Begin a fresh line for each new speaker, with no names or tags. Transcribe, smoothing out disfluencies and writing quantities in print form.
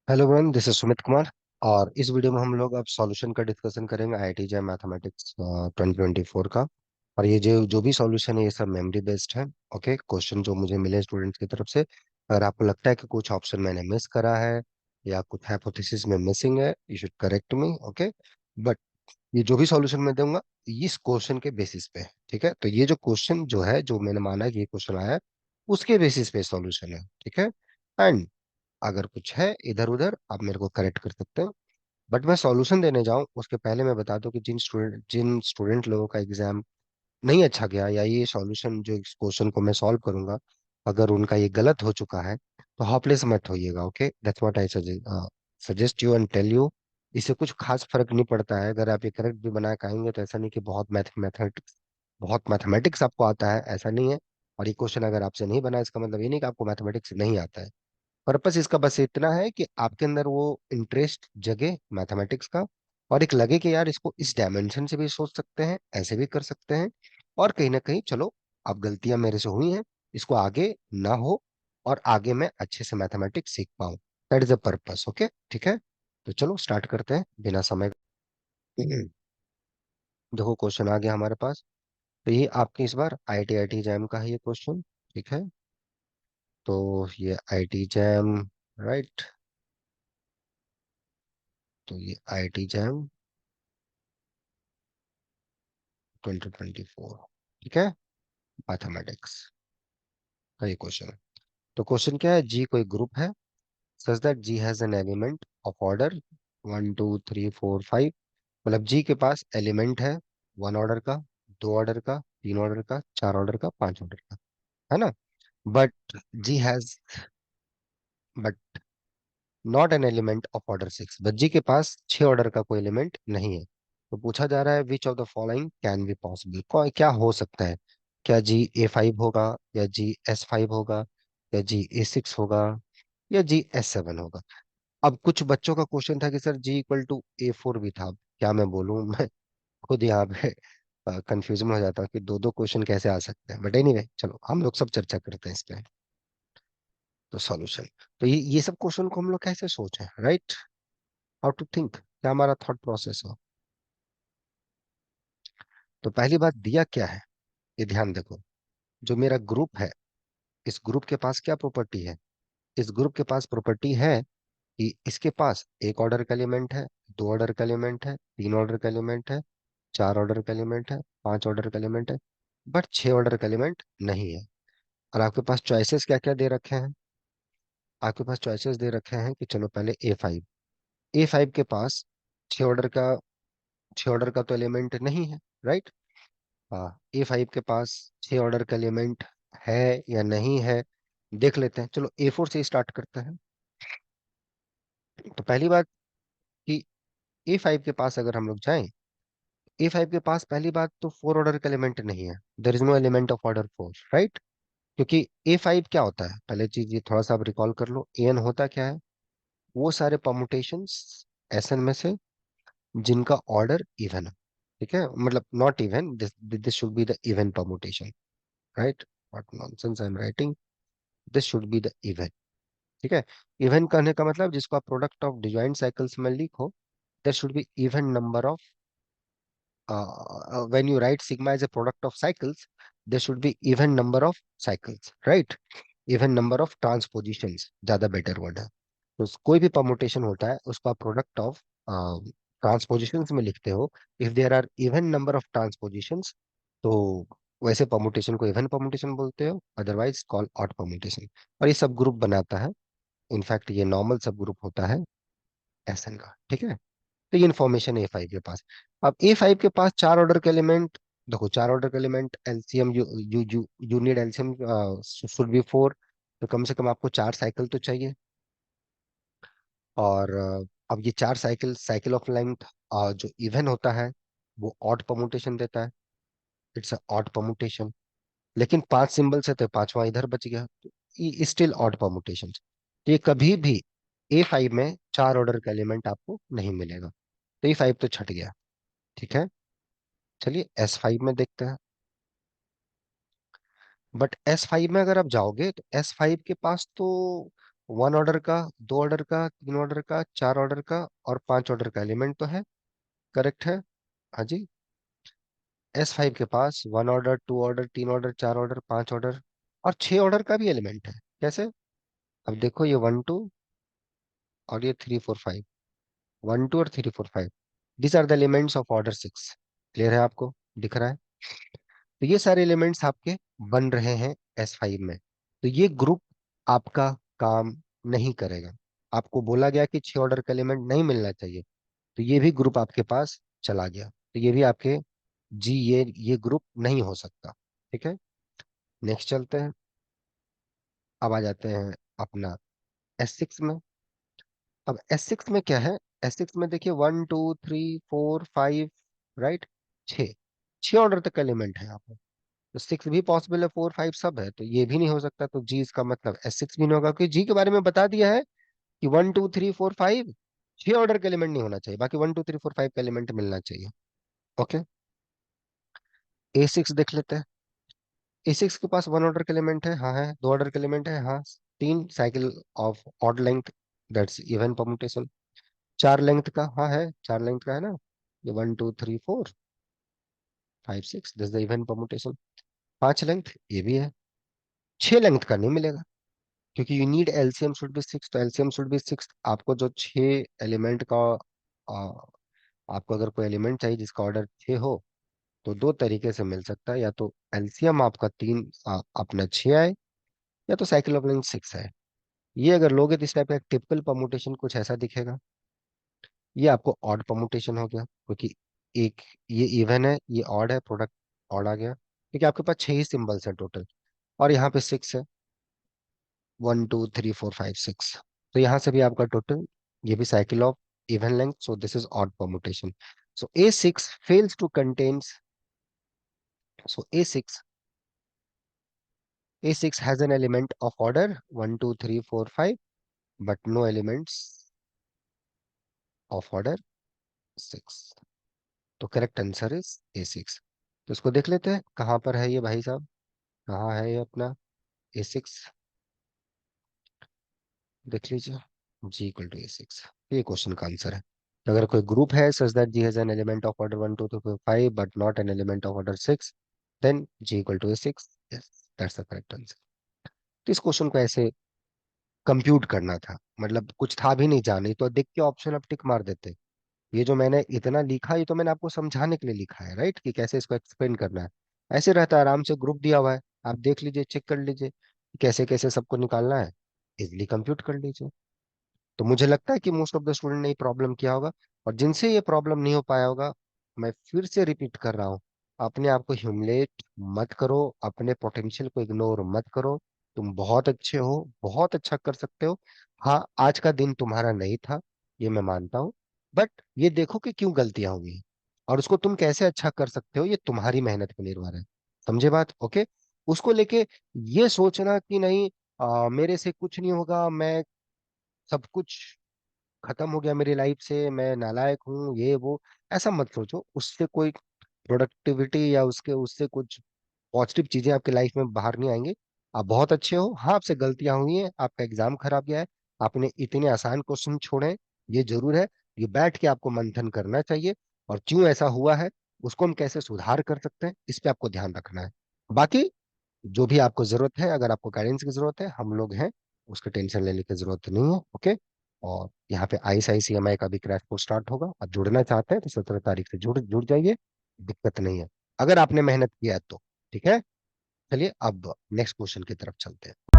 Hello everyone, this is Sumit Kumar. और इस video में हम लोग अब सॉल्यूशन का डिस्कशन करेंगे आईआईटी जैम मैथमेटिक्स 2024 का। और ये जो जो भी सॉल्यूशन है ये सब मेमोरी बेस्ड है। ओके, क्वेश्चन जो मुझे मिले स्टूडेंट्स की तरफ से, अगर आपको लगता है कि कुछ ऑप्शन मैंने मिस करा है या कुछ हाइपोथेसिस में मिसिंग है, you should correct me. Okay, but ये जो भी सॉल्यूशन मैं दूंगा इस क्वेश्चन के बेसिस पे है। ठीक है, तो ये जो क्वेश्चन जो है, जो मैंने माना है कि ये क्वेश्चन आया है, उसके बेसिस पे सॉल्यूशन है। ठीक है, एंड अगर कुछ है इधर उधर आप मेरे को करेक्ट कर सकते हैं। बट मैं सॉल्यूशन देने जाऊं उसके पहले मैं बता दूं कि जिन स्टूडेंट लोगों का एग्जाम नहीं अच्छा गया, या ये सॉल्यूशन जो इस क्वेश्चन को मैं सॉल्व करूंगा अगर उनका ये गलत हो चुका है, तो होपलेस मत होइएगा। Okay, that's what I suggest you and tell you. इससे कुछ खास फर्क नहीं पड़ता है, अगर आप ये करेक्ट भी बना के आएंगे तो ऐसा नहीं कि बहुत मैथमेटिक्स आपको आता है, ऐसा नहीं है। और ये क्वेश्चन अगर आपसे नहीं बना इसका मतलब ये नहीं कि आपको मैथमेटिक्स नहीं आता है। पर्पस इसका बस इतना है कि आपके अंदर वो इंटरेस्ट जगे मैथमेटिक्स का, और एक लगे कि यार इसको इस डायमेंशन से भी सोच सकते हैं, ऐसे भी कर सकते हैं। और कहीं ना कहीं चलो, अब गलतियां मेरे से हुई हैं, इसको आगे ना हो, और आगे मैं अच्छे से मैथमेटिक्स सीख पाऊं। That is the purpose. Okay, ठीक है, तो चलो स्टार्ट करते हैं बिना समय। देखो, क्वेश्चन आ गया हमारे पास। तो ये आपके इस बार आई टी जैम का है ये क्वेश्चन। ठीक है, तो ये आई टी जैम, राइट, तो ये आई टी जैम 2024। ठीक है, मैथमेटिक्स का ये क्वेश्चन है। तो क्वेश्चन क्या है, जी कोई ग्रुप है such that G has an element of order 1 2 3 4 5। मतलब जी के पास एलिमेंट है वन ऑर्डर का, दो ऑर्डर का, तीन ऑर्डर का, चार ऑर्डर का, पांच ऑर्डर का, है ना। But G has but not an element of order 6। But G के पास छह ऑर्डर का कोई एलिमेंट नहीं है। तो पूछा जा रहा है which of the following can be possible, क्या हो सकता है। क्या जी A5 होगा, या जी S5 होगा, या जी A6 होगा, या जी S7 होगा। अब कुछ बच्चों का क्वेश्चन था कि sir ji equal to A4 भी था। क्या मैं बोलूं, मैं खुद यहाँ पे कंफ्यूजन में हो जाता हूँ कि दो दो क्वेश्चन कैसे आ सकते हैं। बट एनीवे, चलो हम लोग सब चर्चा करते हैं इस पे। तो सॉल्यूशन, तो ये सब क्वेश्चन को हम लोग कैसे सोचें, राइट, हाउ टू थिंक, क्या हमारा थॉट प्रोसेस हो। तो पहली बात, दिया क्या है, ये ध्यान देखो। जो मेरा ग्रुप है, इस ग्रुप के पास क्या प्रॉपर्टी है। इस ग्रुप के पास प्रॉपर्टी है कि इसके पास एक ऑर्डर का एलिमेंट है, दो ऑर्डर का एलिमेंट है, तीन ऑर्डर का एलिमेंट है, चार ऑर्डर का एलिमेंट है, पांच ऑर्डर का एलिमेंट है, बट छह ऑर्डर का एलिमेंट नहीं है। और आपके पास चॉइसेस क्या क्या दे रखे हैं। आपके पास चॉइसेस दे रखे हैं कि चलो पहले A5। A5 के पास छह ऑर्डर का छह ऑर्डर का तो एलिमेंट नहीं है, राइट। हाँ, A5 के पास छह ऑर्डर का एलिमेंट है या नहीं है, देख लेते हैं। चलो A4 से स्टार्ट करते हैं। तो पहली बात कि A5 के पास अगर हम लोग जाएं, A5 के पास पहली बात तो फोर ऑर्डर का एलिमेंट नहीं है। There is no element of order four, right. क्योंकि A5 क्या होता है, पहले चीज ये थोड़ा सा आप रिकॉल कर लो, एन होता क्या है, वो सारे परमुटेशंस Sn में से जिनका ऑर्डर इवन है। ठीक है, मतलब not even, this this should be the even permutation, right. What nonsense I am writing, this should be the even. ठीक है, इवन कहने का मतलब जिसको आप प्रोडक्ट ऑफ डिजॉइंट साइकिल्स में लिखो, there should be even number of, when you write sigma as a product of cycles, there should be even number of cycles, right? Even number of transpositions, ज्यादा better word है। तो कोई भी permutation होता है उसको आप प्रोडक्ट ऑफ ट्रांसपोजिशंस में लिखते हो। If there are even number of transpositions, तो वैसे परमुटेशन को इवन परमुटेशन बोलते हो, अदरवाइज कॉल ऑड परमुटेशन। और ये सब ग्रुप बनाता है, इनफैक्ट ये नॉर्मल सब ग्रुप होता है एसएन का। ठीक है, तो ये इन्फॉर्मेशन A5 के पास। अब A5 के पास चार ऑर्डर के एलिमेंट, देखो चार ऑर्डर के element LCM, you you you you need LCM should be four. तो कम से कम आपको चार साइकिल तो चाहिए। और अब ये चार साइकिल, साइकिल ऑफ लेंथ जो इवन होता है वो ऑड परमुटेशन देता है। It's a odd permutation. लेकिन पांच सिंबल से तो पांचवा इधर बच गया, तो ये स्टिल ऑड परमुटेशन। तो ये कभी भी A5 में चार ऑर्डर का एलिमेंट आपको नहीं मिलेगा। तो A5 तो छट गया। ठीक है, चलिए S5 में देखते हैं। बट S5 में अगर आप जाओगे तो S5 के पास तो वन ऑर्डर का, दो ऑर्डर का, तीन ऑर्डर का, चार ऑर्डर का और पांच ऑर्डर का एलिमेंट तो है। करेक्ट है। हाँ जी। S5 के पास वन ऑर्डर, टू ऑर्डर, तीन ऑर्डर, चार ऑर्डर, पांच ऑर्डर और छह ऑर्डर का भी एलिमेंट है। कैसे? अब देखो, ये वन टू और ये three four five, one two और three four five, these are the elements of order six. Clear है? आपको दिख रहा है? तो ये सारे एलिमेंट्स आपके बन रहे हैं S5 में। तो ये ग्रुप आपका काम नहीं करेगा। आपको बोला गया कि छह ऑर्डर का एलिमेंट नहीं मिलना चाहिए, तो ये भी ग्रुप आपके पास चला गया, तो ये भी आपके जी, ये ग्रुप नहीं हो सकता। ठीक है, नेक्स्ट चलते हैं। अब आ जाते हैं अपना S6 में। अब S6 में क्या है? S6 में देखिए, one two three four five, right, छः, छः ऑर्डर तक एलिमेंट है यहाँ पर। तो सिक्स भी पॉसिबल है, फोर फाइव सब है, तो ये भी नहीं हो सकता। तो जी इसका मतलब S6 भी नहीं होगा, क्योंकि जी के बारे में बता दिया है कि one two three four five, छह ऑर्डर का एलिमेंट नहीं होना चाहिए, बाकी one two three four five का एलिमेंट मिलना चाहिए। ओके, A6 देख लेते हैं। A6 के पास वन ऑर्डर का एलिमेंट है, हाँ है। दो ऑर्डर का एलिमेंट है, हाँ। तीन cycle of odd length, that's even permutation. चार लेंथ का, हाँ है, चार लेंथ का है ना, ये one two three four five six, this the even permutation. पांच लेंथ ये भी है। छह लेंथ का नहीं मिलेगा, क्योंकि you need LCM should be six, तो एलसीएम शुड बी सिक्स। आपको जो छह एलिमेंट का आ, आपको अगर कोई एलिमेंट चाहिए जिसका ऑर्डर छह हो, तो दो तरीके से मिल सकता है। या तो एलसीएम आपका तीन अपना छह आए, या तो साइकिल ऑफ लेंथ सिक्स है। ये अगर लोगे तो इस टाइप का टिपिकल परमुटेशन कुछ ऐसा दिखेगा। ये आपको ऑड परमुटेशन हो गया, क्योंकि एक ये इवन है, ये ऑड है, प्रोडक्ट ऑड आ गया, क्योंकि आपके पास छह ही सिंबल्स है टोटल। और यहाँ पे सिक्स है, one two three four five six, तो यहाँ से भी आपका टोटल, ये भी cycle of even length, so this is odd permutation. So A6 fails to contains, so A6 has an element of order 1 2 3 4 5, but no elements of order 6। तो correct answer is A6। तो इसको देख लेते हैं कहाँ पर है ये भाई साहब। कहाँ है ये अपना A6? देख लीजिए, G = A6, ये क्वेश्चन का आंसर है। तो अगर कोई ग्रुप है such that G has an element of order 1 2 3 4 5 but not an element of order 6, then G = A6। Yes, that's the correct answer. तो इस क्वेश्चन को ऐसे कंप्यूट करना था, मतलब कुछ था भी नहीं जाने तो देख के ऑप्शन आप टिक मार देते। ये जो मैंने इतना लिखा, ये तो मैंने आपको समझाने के लिए लिखा है, राइट, कि कैसे इसको एक्सप्लेन करना है। ऐसे रहता है, आराम से ग्रुप दिया हुआ है, आप देख लीजिए, चेक कर लीजिए कैसे कैसे सबको निकालना है, इजिली कंप्यूट कर लीजिए। तो मुझे लगता है कि मोस्ट ऑफ द स्टूडेंट ने ये प्रॉब्लम किया होगा। और जिनसे ये प्रॉब्लम नहीं हो पाया होगा, मैं फिर से रिपीट कर रहा हूँ, अपने आप को ह्यूमिलेट मत करो, अपने पोटेंशियल को इग्नोर मत करो। तुम बहुत अच्छे हो, बहुत अच्छा कर सकते हो। हाँ, आज का दिन तुम्हारा नहीं था, ये मैं मानता हूँ, बट ये देखो कि क्यों गलतियां हुई, और उसको तुम कैसे अच्छा कर सकते हो, ये तुम्हारी मेहनत पे निर्भर है। समझे बात? ओके। उसको लेके ये सोचना कि नहीं, मेरे से कुछ नहीं होगा, मैं सब कुछ खत्म हो गया मेरी लाइफ से, मैं नालायक हूँ, ये वो, ऐसा मत सोचो। उससे कोई प्रोडक्टिविटी या उसके उससे कुछ पॉजिटिव चीजें आपकी लाइफ में बाहर नहीं आएंगी। आप बहुत अच्छे हो, हाँ, आपसे गलतियां हुई हैं, आपका एग्जाम खराब गया है, आपने इतने आसान क्वेश्चन छोड़े, ये जरूर है। ये बैठ के आपको मंथन करना चाहिए, और क्यों ऐसा हुआ है, उसको हम कैसे सुधार कर सकते हैं, इस पे आपको ध्यान रखना है। बाकी जो भी आपको जरूरत है, अगर आपको गाइडेंस की जरूरत है, हम लोग हैं, उसकी टेंशन लेने की जरूरत नहीं है। ओके। और यहाँ पे ICICI का भी क्रैश कोर्स स्टार्ट होगा, आप जुड़ना चाहते हैं तो 17 तारीख से जुड़ जुड़ जाइए, दिक्कत नहीं है, अगर आपने मेहनत किया है तो। ठीक है, चलिए अब नेक्स्ट क्वेश्चन की तरफ चलते हैं।